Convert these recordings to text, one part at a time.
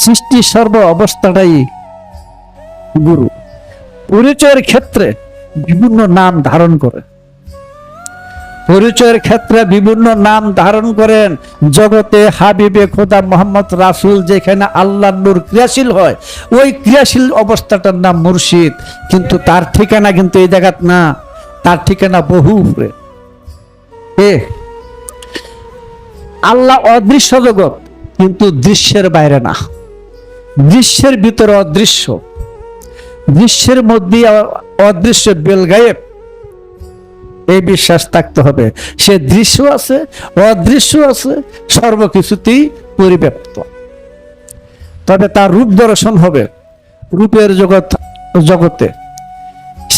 সৃষ্টি সর্ব অবস্থাটাই গুরু। পরিচয়ের ক্ষেত্রে বিভিন্ন নাম ধারণ করে, পরিচয়ের ক্ষেত্রে বিভিন্ন নাম ধারণ করেন। জগতে হাবিবে খোদা মোহাম্মদ রাসূল যেখানে আল্লাহর নূর ক্রিয়াশীল হয়, ওই ক্রিয়াশীল অবস্থাটার নাম মুর্শিদ। কিন্তু তার ঠিকানা কিন্তু এই জায়গাত না, তার ঠিকানা বহু উপরে। আল্লাহ অদৃশ্য জগৎ, কিন্তু দৃশ্যের বাইরে না, দৃশ্যের ভিতরে অদৃশ্য, দৃশ্যের মধ্যে অদৃশ্য বেলগায়েব, এই বিশ্বাস থাকতে হবে। সে দৃশ্য আছে, অদৃশ্য আছে, সর্বকিছুতেই পরিব্যাপ্ত। তবে তার রূপ দর্শন হবে রূপের জগতে।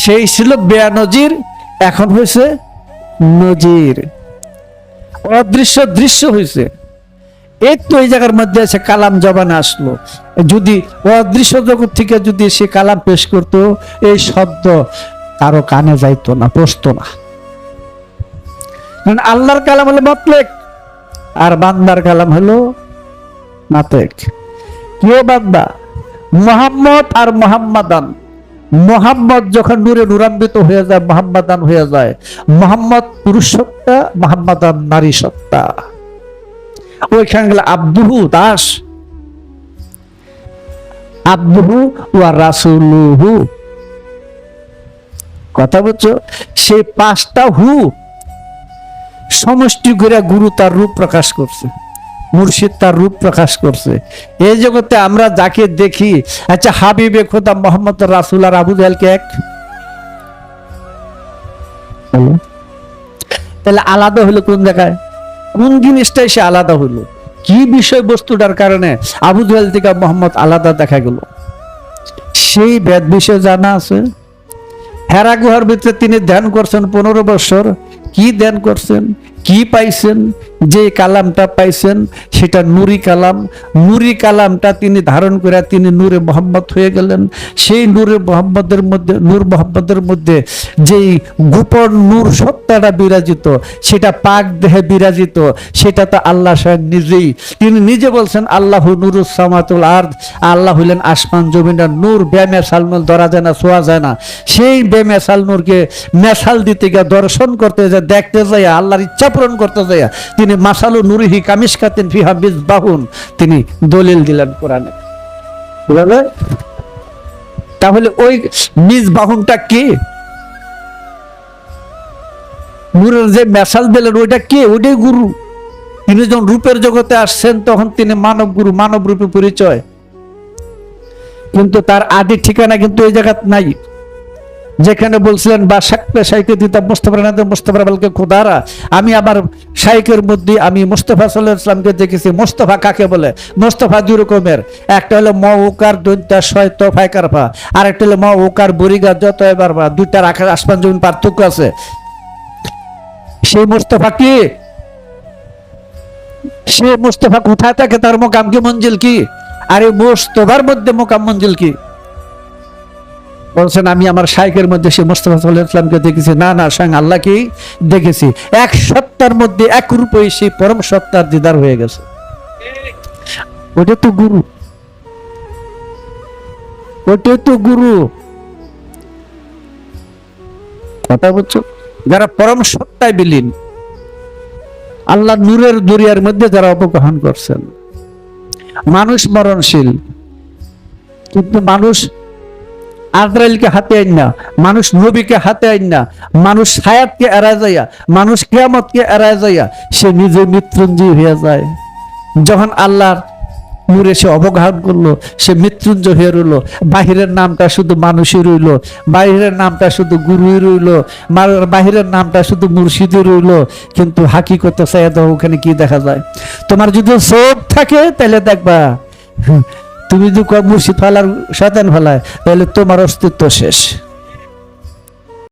সেই ছিল বেয়ানজির, এখন হয়েছে নজির। অদৃশ্য দৃশ্য হয়েছে। এই তো এই জায়গার মধ্যে আছে কালাম জবানে আসলো। যদি অদৃশ্য জগৎ থেকে যদি সে কালাম পেশ করতো, এই শব্দ কারো কানে যাইতো না, পৌঁছতো না। আল্লাহর কালাম হলো মতলেক, আর বান্দার কালাম হলো নাতেক। কেউ বান্দা মোহাম্মদ আর মোহাম্মদান। মোহাম্মদ যখন নূরে নূরান্বিত হয়ে যায়, মোহাম্মদান হয়ে যায়। মোহাম্মদ পুরুষ সত্তা, মোহাম্মদান নারী সত্তা। ওইখানে গেলে আব্দুহু দাস, আব্দুহু ওয়া রাসূলুহু। কথা বলছো? সেই পাঁচটা হু সমষ্টি করে গুরু তার রূপ প্রকাশ করছে, মুর্শিদ তার রূপ প্রকাশ করছে। এই জগতে আমরা যাকে দেখি, আচ্ছা হাবিবে খোদা মোহাম্মদ রাসূল আর আবু জাহেলকে এক? তাহলে আলাদা হলো কোন জায়গায়? কোন জিনিসটাই সে আলাদা হলো? কি বিষয়বস্তুটার কারণে আবু জাহেল থেকে মোহাম্মদ আলাদা দেখা গেল? সেই বেদ বিষয় জানা আছে। হেরা গুহার ভিতরে তিনি ধ্যান করছেন 15 বছর। কি ধ্যান করছেন, কি পাইছেন? যে কালামটা পাইছেন সেটা নুরি কালাম। নুরি কালামটা তিনি ধারণ করে তিনি নূরে মোহাম্মদ হয়ে গেলেন। সেই নূরে মোহাম্মদের মধ্যে, নূর মোহাম্মদের মধ্যে যেই গোপন নূর সত্তাটা বিরাজিত, সেটা পাক দেহে বিরাজিত, সেটা তো আল্লাহ স্বয়ং নিজেই। তিনি নিজে বলছেন আল্লাহু নূরুস সামাতুল আরদ, আল্লাহ হইলেন আসমান জমিনের নূর। বেমেসাল নূর ধরা যায় না, ছোঁয়া যায় না। সেই বেমেসাল নূরকে মেসাল দিতে গিয়ে, দর্শন করতে যায়, দেখতে যায়, আল্লাহর ইচ্ছা পূরণ করতে যায়, তিনি মাসালু নুরিহি কামিশকাতিন ফিহা মিসবাহুন, তিনি দলিল দিলেন কোরআনে। তাহলে ওই মিসবাহুনটা কি? নূরের যে মেসাল দিলেন ওইটা কে? ওইটাই গুরু। তিনি যখন রূপের জগতে আসছেন তখন তিনি মানব গুরু, মানব রূপে পরিচয়। কিন্তু তার আদি ঠিকানা কিন্তু এই জায়গা নাই। যেখানে বলছিলেন বা শাকপে শাইকে দিতাম মুস্তাফা নাদের মুস্তাফা বলকে খোদারা, আমি আমার শাইকের মধ্যে আমি মুস্তাফা সাল্লাল্লাহু আলাইহি ওয়াসাল্লামকে দেখেছি। মুস্তাফা কাকে বলে? মুস্তাফা দুই রকমের, একটা হলো ম ওকার দন্তা শয় তো ফাইকারফা, আর একটা হলো ম ওকার বরিগা যত এবার। দুইটার আকাশ আসমান জমিন পার্থক্য আছে। সেই মুস্তাফা কি? সে মুস্তাফা কোথায় থাকে? তার মোকাম কি, মঞ্জিল কি? আর এই মুস্তাফার মধ্যে মোকাম মঞ্জিল কি? বলছেন আমি আমার শাইখের মধ্যে সে মুস্তাফা সাল্লাল্লাহু আলাইহি ওয়াসাল্লামকে দেখেছি। না না, স্বয়ং আল্লাহকেই দেখেছি। এক সত্তার মধ্যে এক রূপে সেই পরম সত্তার দিদার হয়ে গেছে। ওটা তো গুরু, ওটা তো গুরু। কথা বলছো? যারা পরম সত্তায় বিলীন, আল্লাহ নূরের দরিয়ার মধ্যে যারা অবগাহন করছেন। মানুষ মরণশীল, কিন্তু মানুষ আজরাইলকে হাতে আইন না, মানুষ নবীকে হাতে আইন না, মানুষ হায়াতকে এড়ায় যাইয়া, মানুষ কিয়ামতকে এড়ায় যাইয়া সে নিজে মৃত্যুঞ্জয় হয়ে যায়। যখন আল্লাহর নূরে সে অবগাহন করলো, সে মৃত্যুঞ্জয় হয়ে রইল। বাহিরের নামটা শুধু মানুষই রইল, বাহিরের নামটা শুধু গুরুই রইল, বাহিরের নামটা শুধু মুর্শিদই রইল। কিন্তু হাকিকতে চাইয়া দাও, ওখানে কি দেখা যায়? তোমার যদি চোখ থাকে তাহলে দেখবা, তুমি যদি মুর্শিদ ফালার শয়তান ফালায়, তাহলে তোমার অস্তিত্ব শেষ।